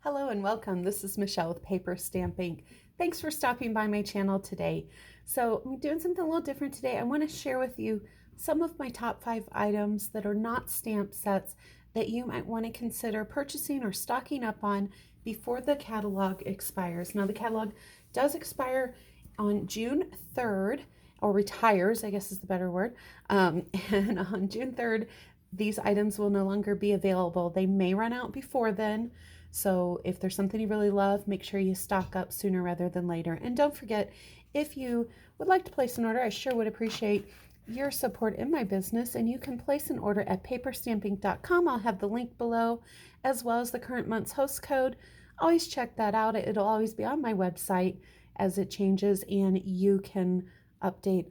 Hello and welcome. This is Michelle with PaperStampInk. Thanks for stopping by my channel today. So I'm doing something a little different today. I want to share with you some of my top 5 items that are not stamp sets that you might want to consider purchasing or stocking up on before the catalog expires. Now the catalog does expire on June 3rd, or retires, I guess is the better word. And on June 3rd, these items will no longer be available. They may run out before then. So if there's something you really love, make sure you stock up sooner rather than later. And don't forget, if you would like to place an order, I sure would appreciate your support in my business. And you can place an order at paperstampink.com. I'll have the link below, as well as the current month's host code. Always check that out. It'll always be on my website as it changes, and you can update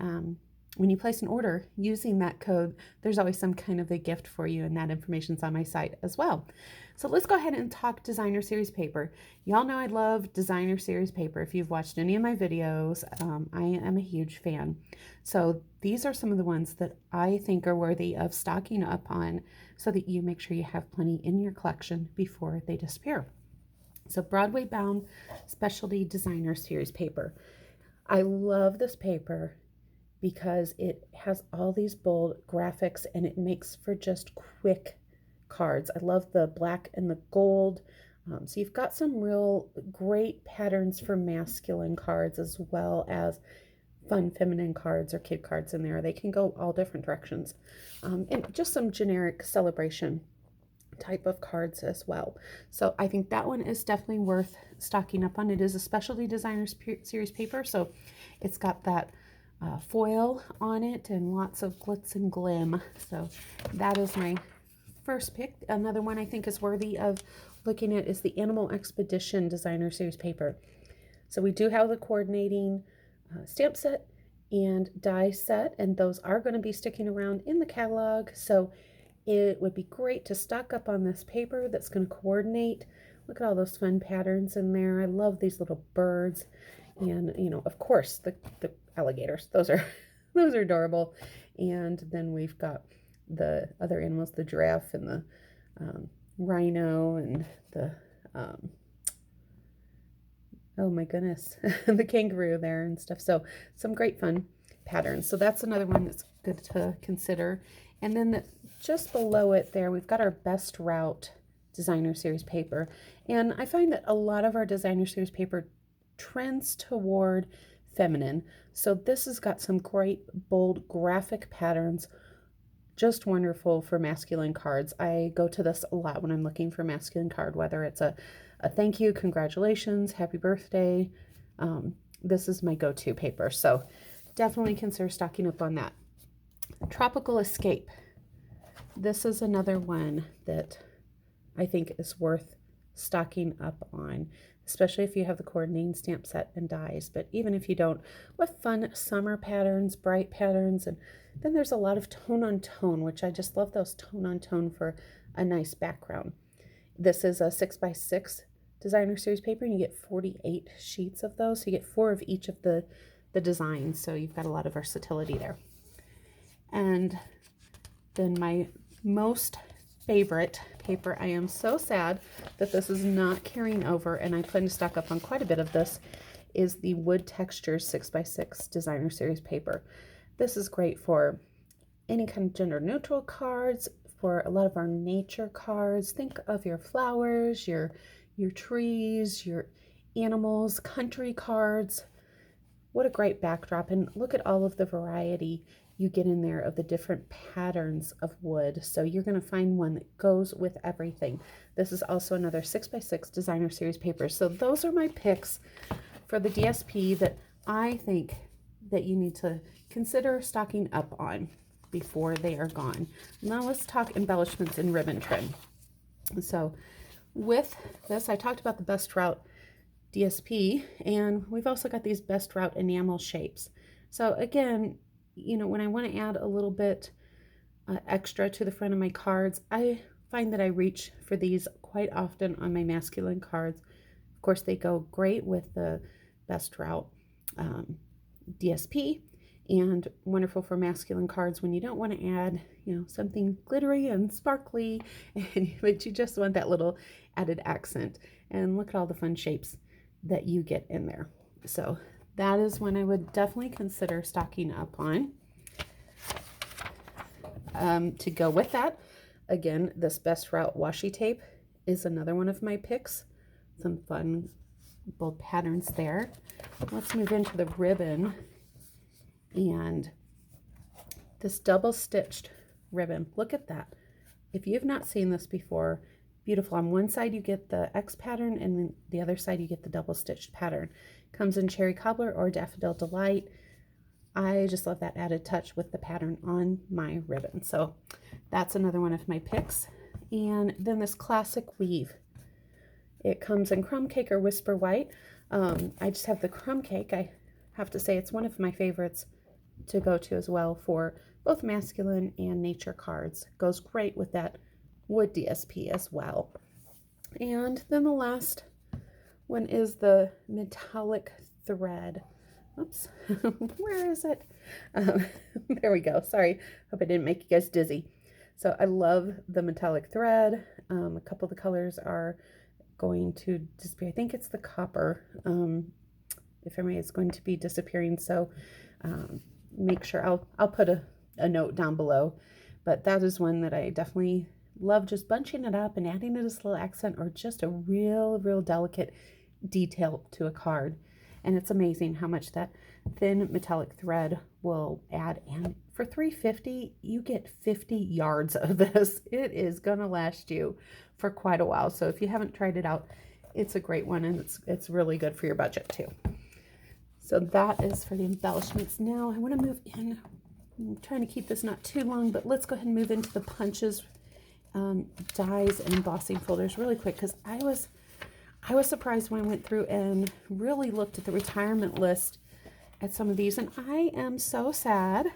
when you place an order using that code. There's always some kind of a gift for you, and that information's on my site as well. So let's go ahead and talk designer series paper. Y'all know I love designer series paper. If you've watched any of my videos, I am a huge fan. So these are some of the ones that I think are worthy of stocking up on so that you make sure you have plenty in your collection before they disappear. So Broadway bound specialty designer series paper. I love this paper because it has all these bold graphics and it makes for just quick cards. I love the black and the gold. So you've got some real great patterns for masculine cards as well as fun feminine cards or kid cards in there. They can go all different directions. And just some generic celebration type of cards as well. So I think that one is definitely worth stocking up on. It is a specialty designer series paper, so it's got that foil on it and lots of glitz and glim. So that is my first pick. Another one I think is worthy of looking at is the Animal Expedition designer series paper. So we do have the coordinating stamp set and die set, and those are going to be sticking around in the catalog. So it would be great to stock up on this paper that's going to coordinate. Look at all those fun patterns in there. I love these little birds, and of course the alligators. Those are those are adorable. And then we've got the other animals, the giraffe and the rhino and the oh my goodness, the kangaroo there and stuff. So some great fun patterns. So that's another one that's good to consider. And then just below it there, we've got our Best Route designer series paper. And I find that a lot of our designer series paper trends toward feminine. So this has got some great bold graphic patterns, just wonderful for masculine cards. I go to this a lot when I'm looking for masculine card, whether it's a thank you, congratulations, happy birthday. This is my go-to paper. So definitely consider stocking up on that. Tropical Escape. This is another one that I think is worth stocking up on, especially if you have the coordinating stamp set and dies. But even if you don't, what fun summer patterns, bright patterns. And then there's a lot of tone on tone, which I just love those tone on tone for a nice background. This is a 6x6 designer series paper, and you get 48 sheets of those. So you get 4 of each of the designs. So you've got a lot of versatility there. And then my most favorite paper, I am so sad that this is not carrying over, and I plan to stock up on quite a bit of this, is the Wood Textures 6x6 designer series paper. This is great for any kind of gender neutral cards, for a lot of our nature cards. Think of your flowers, your trees, your animals, country cards. What a great backdrop, and look at all of the variety you get in there of the different patterns of wood. So you're going to find one that goes with everything. This is also another 6x6 designer series paper. So those are my picks for the DSP that I think that you need to consider stocking up on before they are gone. Now let's talk embellishments and ribbon trim. So with this, I talked about the Best Route DSP, and we've also got these Best Route enamel shapes. So again, when I want to add a little bit extra to the front of my cards, I find that I reach for these quite often on my masculine cards. Of course, they go great with the Best Route DSP, and wonderful for masculine cards when you don't want to add, something glittery and sparkly, but you just want that little added accent. And look at all the fun shapes that you get in there. So that is one I would definitely consider stocking up on. To go with that, again, this Best Route washi tape is another one of my picks. Some fun bold patterns there. Let's move into the ribbon, and this double stitched ribbon. Look at that. If you've not seen this before, beautiful. On one side you get the X pattern, and then the other side you get the double stitched pattern. Comes in Cherry Cobbler or Daffodil Delight. I just love that added touch with the pattern on my ribbon. So that's another one of my picks. And then this classic weave. It comes in Crumb Cake or Whisper White. I just have the Crumb Cake. I have to say it's one of my favorites to go to as well for both masculine and nature cards. Goes great with that wood DSP as well. And then the last one is the metallic thread. Oops, where is it? There we go. Sorry, hope I didn't make you guys dizzy. So I love the metallic thread. A couple of the colors are going to disappear. I think it's the copper. If I may, it's going to be disappearing. So make sure I'll put a note down below. But that is one that I definitely love, just bunching it up and adding it as a little accent or just a real delicate detail to a card. And it's amazing how much that thin metallic thread will add. And for $3.50, you get 50 yards of this. It is going to last you for quite a while. So if you haven't tried it out, it's a great one, and it's really good for your budget too. So that is for the embellishments. Now I want to move in. I'm trying to keep this not too long, but let's go ahead and move into the punches, dies, and embossing folders really quick, because I was surprised when I went through and really looked at the retirement list at some of these, and I am so sad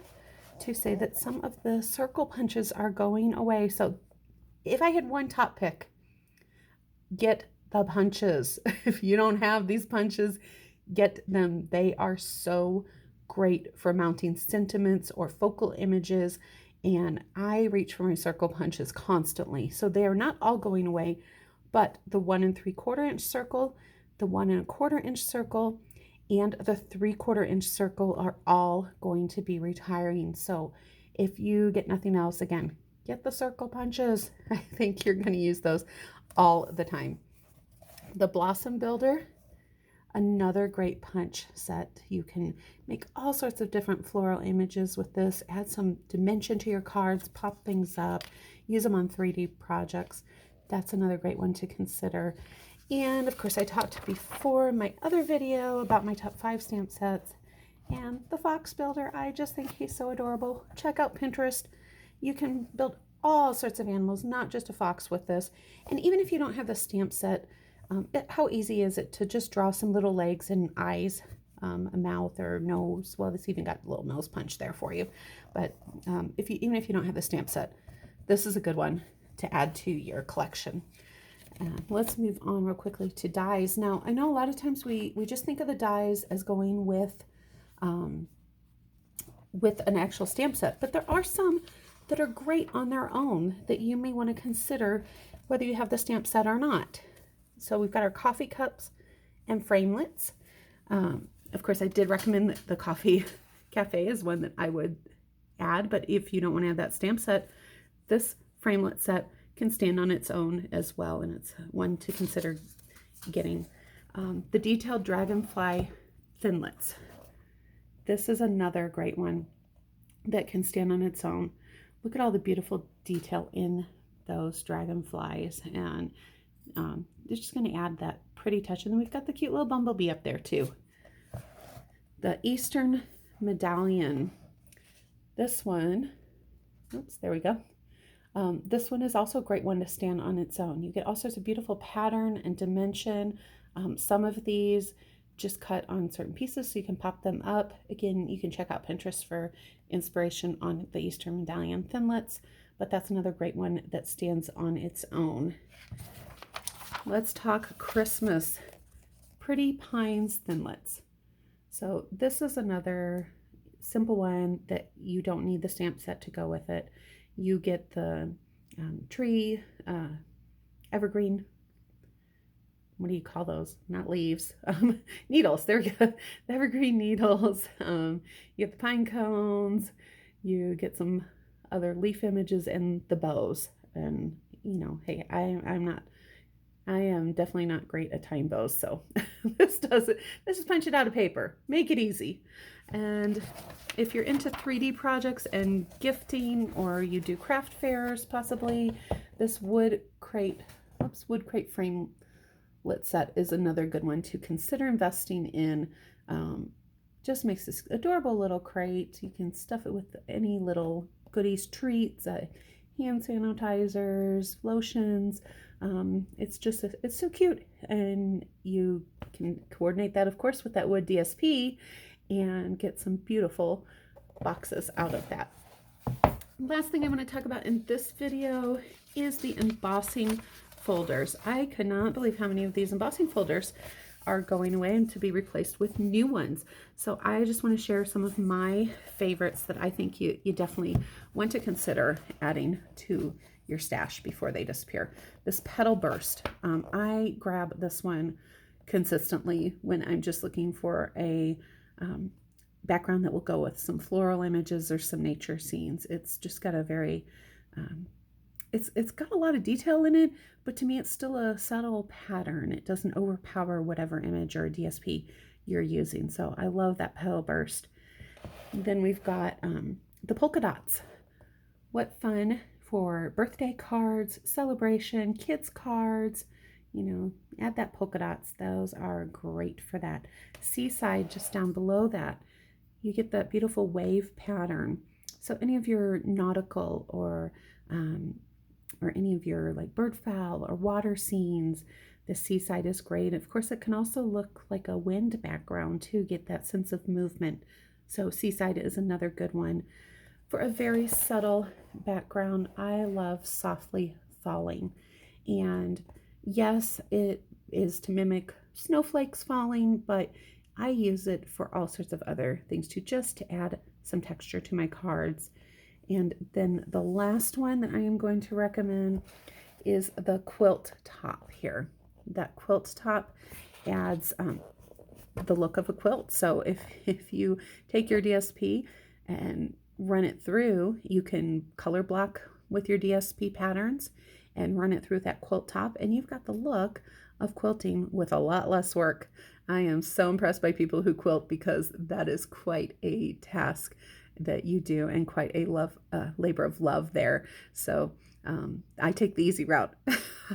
to say that some of the circle punches are going away. So if I had one top pick, get the punches. If you don't have these punches, get them. They are so great for mounting sentiments or focal images, and I reach for my circle punches constantly. So they are not all going away, but the 1 3/4 inch circle, the 1 1/4 inch circle, and the 3/4 inch circle are all going to be retiring. So if you get nothing else, again, get the circle punches. I think you're going to use those all the time. The Blossom Builder, another great punch set. You can make all sorts of different floral images with this, add some dimension to your cards, pop things up, use them on 3D projects. That's another great one to consider. And of course, I talked before in my other video about my top 5 stamp sets. And the Fox Builder, I just think he's so adorable. Check out Pinterest. You can build all sorts of animals, not just a fox with this. And even if you don't have the stamp set, how easy is it to just draw some little legs and eyes, a mouth or nose? Well, this even got a little nose punch there for you. But even if you don't have the stamp set, this is a good one to add to your collection. Let's move on real quickly to dies. Now, I know a lot of times we just think of the dies as going with an actual stamp set, but there are some that are great on their own that you may want to consider whether you have the stamp set or not. So we've got our coffee cups and framelits. Of course, I did recommend that the Coffee Cafe is one that I would add, but if you don't want to have that stamp set, this framelit set can stand on its own as well, and it's one to consider getting. The Detailed Dragonfly Thinlits. This is another great one that can stand on its own. Look at all the beautiful detail in those dragonflies, and they're just going to add that pretty touch. And then we've got the cute little bumblebee up there too. The Eastern Medallion. This one, oops, there we go. This one is also a great one to stand on its own. You get all sorts of beautiful pattern and dimension. Some of these just cut on certain pieces so you can pop them up. Again, you can check out Pinterest for inspiration on the Eastern Medallion Thinlits, but that's another great one that stands on its own. Let's talk Christmas. Pretty Pines Thinlits. So this is another simple one that you don't need the stamp set to go with it. You get the tree, evergreen what do you call those? Not leaves, needles. There we go. The evergreen needles. You get the pine cones, you get some other leaf images and the bows. And, you know, hey, I am definitely not great at tying bows. So this does it. Let's just punch it out of paper. Make it easy. And if you're into 3D projects and gifting, or you do craft fairs, possibly, this wood crate framelit set is another good one to consider investing in. Just makes this adorable little crate. You can stuff it with any little goodies, treats, hand sanitizers, lotions. It's so cute, and you can coordinate that, of course, with that wood DSP and get some beautiful boxes out of that. Last thing I want to talk about in this video is the embossing folders. I could not believe how many of these embossing folders are going away and to be replaced with new ones. So I just want to share some of my favorites that I think you definitely want to consider adding to your stash before they disappear. This petal burst, I grab this one consistently when I'm just looking for a background that will go with some floral images or some nature scenes. It's just got a very it's got a lot of detail in it, but to me it's still a subtle pattern. It doesn't overpower whatever image or DSP you're using. So I love that petal burst. Then we've got the polka dots. What fun for birthday cards, celebration, kids cards, you know, add that polka dots. Those are great for that. Seaside, just down below that, you get that beautiful wave pattern. So any of your nautical or any of your like bird fowl or water scenes, the seaside is great. Of course, it can also look like a wind background too, get that sense of movement. So seaside is another good one. For a very subtle background, I love softly falling. And yes, it is to mimic snowflakes falling, but I use it for all sorts of other things too, just to add some texture to my cards. And then the last one that I am going to recommend is the quilt top here. That quilt top adds the look of a quilt. So if you take your DSP and run it through, you can color block with your DSP patterns and run it through that quilt top, and you've got the look of quilting with a lot less work. I am so impressed by people who quilt, because that is quite a task that you do and quite a labor of love there. So I take the easy route.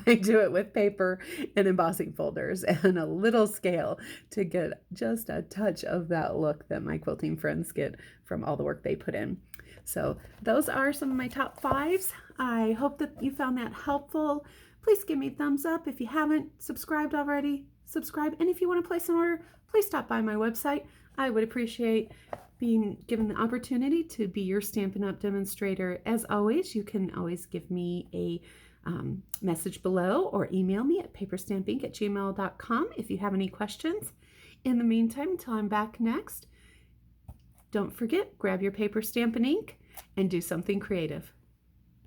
I do it with paper and embossing folders and a little scale to get just a touch of that look that my quilting friends get from all the work they put in. So those are some of my top fives. I hope that you found that helpful. Please give me a thumbs up. If you haven't subscribed already, subscribe. And if you want to place an order, please stop by my website. I would appreciate being given the opportunity to be your Stampin' Up! Demonstrator. As always, you can always give me a message below or email me at paperstampink@gmail.com if you have any questions. In the meantime, until I'm back next, don't forget, grab your paper, stamp, and ink, and do something creative.